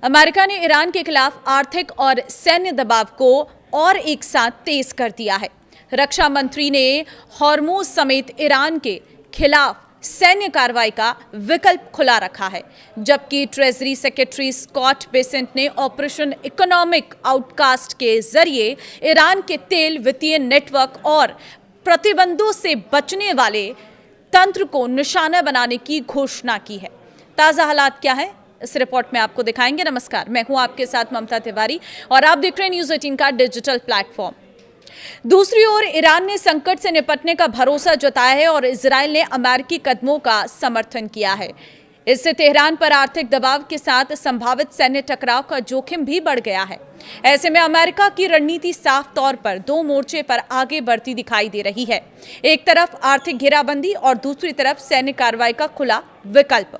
America ने Iran के खिलाफ आर्थिक और सैन्य दबाव को और एक साथ तेज कर दिया है। रक्षा मंत्री ने हॉर्मुज समेत ईरान के खिलाफ सैन्य कार्रवाई का विकल्प खुला रखा है, जबकि ट्रेजरी सेक्रेटरी स्कॉट बेसेंट ने ऑपरेशन इकोनॉमिक आउटकास्ट के जरिए ईरान के तेल वित्तीय नेटवर्क और प्रतिबंधों से बचने वाले तंत्र को निशाना बनाने की घोषणा की है। ताजा हालात क्या है, इस रिपोर्ट में आपको दिखाएंगे। नमस्कार, मैं हूं आपके साथ ममता तिवारी और आप देख रहे हैं न्यूज़ 18 का डिजिटल प्लेटफॉर्म। दूसरी ओर ईरान ने संकट से निपटने का भरोसा जताया है और इजरायल ने अमेरिकी कदमों का समर्थन किया है। इससे तेहरान पर आर्थिक दबाव के साथ संभावित सैन्य टकराव का जोखिम भी बढ़ गया है। ऐसे में अमेरिका की रणनीति साफ तौर पर दो मोर्चे पर आगे बढ़ती दिखाई दे रही है। एक तरफ आर्थिक घेराबंदी और दूसरी तरफ सैन्य कार्रवाई का खुला विकल्प।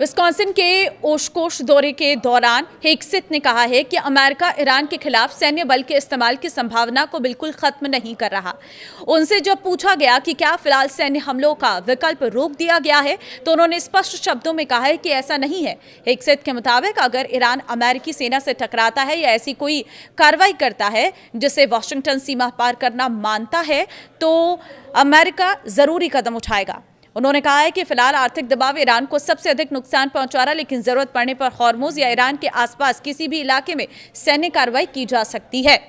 विस्कॉन्सिन के ओशकोश दौरे के दौरान हेगसेथ ने कहा है कि अमेरिका ईरान के खिलाफ सैन्य बल के इस्तेमाल की संभावना को बिल्कुल खत्म नहीं कर रहा। उनसे जब पूछा गया कि क्या फिलहाल सैन्य हमलों का विकल्प रोक दिया गया है, तो उन्होंने स्पष्ट शब्दों में कहा है कि ऐसा नहीं है। हेगसेथ के मुताबिक अगर ईरान अमेरिकी सेना से टकराता है या ऐसी कोई कार्रवाई करता है जिसे वाशिंगटन सीमा पार करना मानता है, तो अमेरिका जरूरी कदम उठाएगा। उन्होंने कहा है कि फिलहाल आर्थिक दबाव ईरान को सबसे अधिक नुकसान पहुंचा रहा है, लेकिन जरूरत पड़ने पर हॉर्मुज या ईरान के आसपास किसी भी इलाके में सैन्य कार्रवाई की जा सकती है।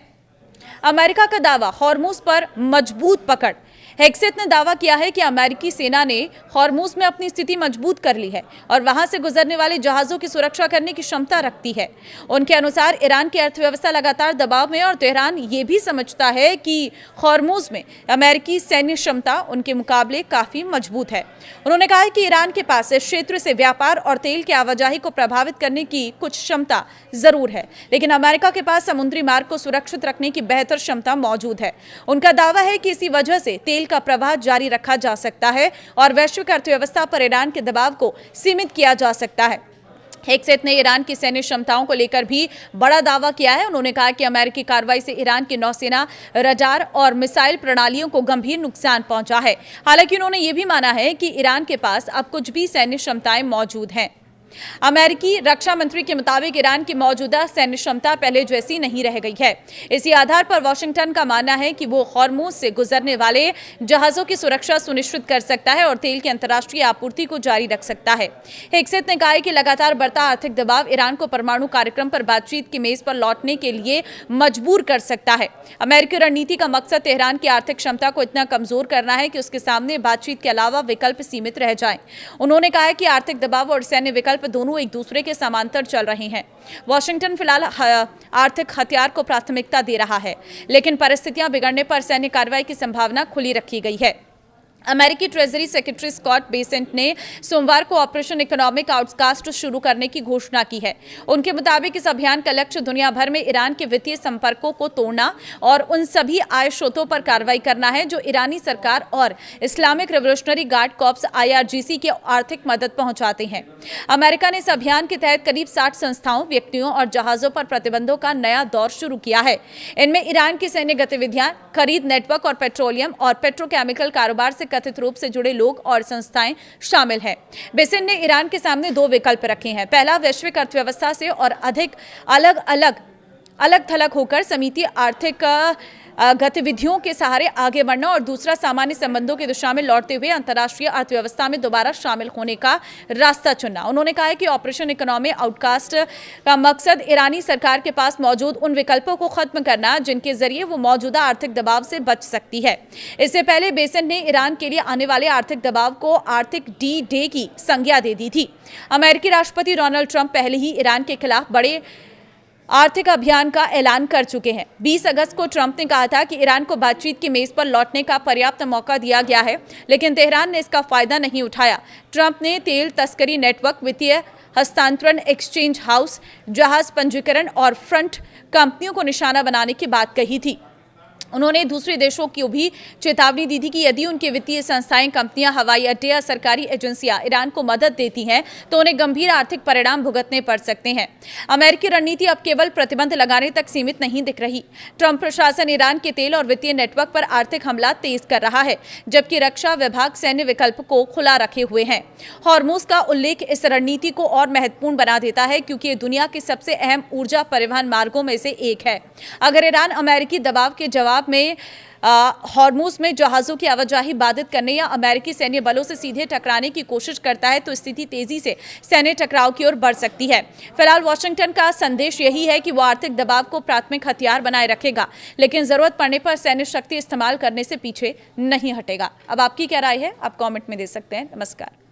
अमेरिका का दावा, हॉर्मुज पर मजबूत पकड़। हेगसेथ ने दावा किया है कि अमेरिकी सेना ने हॉर्मुज में अपनी स्थिति मजबूत कर ली है और वहां से गुजरने वाले जहाजों की सुरक्षा करने की क्षमता रखती है। उनके अनुसार ईरान की अर्थव्यवस्था लगातार दबाव में और तेहरान ये भी समझता है कि हॉर्मुज में अमेरिकी सैन्य क्षमता उनके मुकाबले काफी मजबूत है। उन्होंने कहा है कि ईरान के पास इस क्षेत्र से व्यापार और तेल की आवाजाही को प्रभावित करने की कुछ क्षमता जरूर है, लेकिन अमेरिका के पास समुद्री मार्ग को सुरक्षित रखने की बेहतर क्षमता मौजूद है। उनका दावा है कि इसी वजह से तेल का प्रवाह जारी रखा जा सकता है और वैश्विक अर्थव्यवस्था पर ईरान के दबाव को सीमित किया जा सकता है। हेगसेथ ने ईरान की सैन्य क्षमताओं को लेकर भी बड़ा दावा किया है। उन्होंने कहा कि अमेरिकी कार्रवाई से ईरान की नौसेना, रडार और मिसाइल प्रणालियों को गंभीर नुकसान पहुंचा है। हालांकि उन्होंने ये भी माना है कि ईरान के पास अब कुछ भी सैन्य क्षमताएं मौजूद हैं। अमेरिकी रक्षा मंत्री के मुताबिक ईरान की मौजूदा सैन्य क्षमता पहले जैसी नहीं रह गई है। इसी आधार पर वाशिंगटन का मानना है कि वो हॉर्मुज से गुजरने वाले जहाजों की सुरक्षा सुनिश्चित कर सकता है और तेल की अंतर्राष्ट्रीय आपूर्ति को जारी रख सकता है। हेगसेथ ने कहा है कि लगातार बढ़ता आर्थिक दबाव ईरान को परमाणु कार्यक्रम पर बातचीत की मेज पर लौटने के लिए मजबूर कर सकता है। अमेरिकी रणनीति का मकसद तेहरान की आर्थिक क्षमता को इतना कमजोर करना है कि उसके सामने बातचीत के अलावा विकल्प सीमित रह जाएं। उन्होंने कहा है कि आर्थिक दबाव और सैन्य विकल्प दोनों एक दूसरे के समांतर चल रहे हैं। वॉशिंगटन फिलहाल आर्थिक हथियार को प्राथमिकता दे रहा है, लेकिन परिस्थितियां बिगड़ने पर सैन्य कार्रवाई की संभावना खुली रखी गई है। अमेरिकी ट्रेजरी सेक्रेटरी स्कॉट बेसेंट ने सोमवार को ऑपरेशन इकोनॉमिक आउटकास्ट शुरू करने की घोषणा की है। उनके मुताबिक इस अभियान का लक्ष्य दुनिया भर में ईरान के वित्तीय संपर्कों को तोड़ना और उन सभी आय स्रोतों पर कार्रवाई करना है जो ईरानी सरकार और Islamic revolutionary guard corps IRGC की आर्थिक मदद पहुंचाते हैं। अमेरिका ने इस अभियान के तहत करीब 60 संस्थाओं, व्यक्तियों और जहाजों पर प्रतिबंधों का नया दौर शुरू किया है। इनमें ईरान की सैन्य गतिविधियां, खरीद नेटवर्क और पेट्रोलियम और पेट्रोकेमिकल कारोबार से कथित रूप से जुड़े लोग और संस्थाएं शामिल हैं। बेसेंट ने ईरान के सामने दो विकल्प रखे हैं। पहला, वैश्विक अर्थव्यवस्था से और अधिक अलग थलग होकर समिति आर्थिक गतिविधियों के सहारे आगे बढ़ना और दूसरा, सामान्य संबंधों की दिशा में लौटते हुए अंतर्राष्ट्रीय अर्थव्यवस्था में दोबारा शामिल होने का रास्ता चुनना। उन्होंने कहा है कि ऑपरेशन इकोनॉमिक आउटकास्ट का मकसद ईरानी सरकार के पास मौजूद उन विकल्पों को खत्म करना जिनके जरिए वो मौजूदा आर्थिक दबाव से बच सकती है। इससे पहले बेसेंट ने ईरान के लिए आने वाले आर्थिक दबाव को आर्थिक D-Day की संज्ञा दे दी थी। अमेरिकी राष्ट्रपति डोनाल्ड ट्रंप पहले ही ईरान के खिलाफ बड़े आर्थिक अभियान का ऐलान कर चुके हैं। 20 अगस्त को ट्रंप ने कहा था कि ईरान को बातचीत की मेज पर लौटने का पर्याप्त मौका दिया गया है, लेकिन तेहरान ने इसका फायदा नहीं उठाया। ट्रंप ने तेल तस्करी नेटवर्क, वित्तीय हस्तांतरण, एक्सचेंज हाउस, जहाज पंजीकरण और फ्रंट कंपनियों को निशाना बनाने की बात कही थी। उन्होंने दूसरे देशों को भी चेतावनी दी थी कि यदि उनकी वित्तीय संस्थाएं, कंपनियां, हवाई अड्डे या सरकारी एजेंसियां ईरान को मदद देती हैं तो उन्हें गंभीर आर्थिक परिणाम भुगतने पड़ सकते हैं। अमेरिकी रणनीति अब केवल प्रतिबंध लगाने तक सीमित नहीं दिख रही। ट्रंप प्रशासन ईरान के तेल और वित्तीय नेटवर्क पर आर्थिक हमला तेज कर रहा है, जबकि रक्षा विभाग सैन्य विकल्प को खुला रखे हुए हैं। हॉर्मुज का उल्लेख इस रणनीति को और महत्वपूर्ण बना देता है, क्योंकि ये दुनिया के सबसे अहम ऊर्जा परिवहन मार्गों में से एक है। अगर ईरान अमेरिकी दबाव के जवाब में हॉर्मुज में जहाजों की आवाजाही बाधित करने या अमेरिकी सैन्य बलों से सीधे टकराने की कोशिश करता है तो स्थिति तेजी से सैन्य टकराव की ओर बढ़ सकती है। फिलहाल वॉशिंगटन का संदेश यही है कि वो आर्थिक दबाव को प्राथमिक हथियार बनाए रखेगा, लेकिन जरूरत पड़ने पर सैन्य शक्ति इस्तेमाल करने से पीछे नहीं हटेगा। अब आपकी क्या राय है, आप कमेंट में दे सकते हैं। नमस्कार।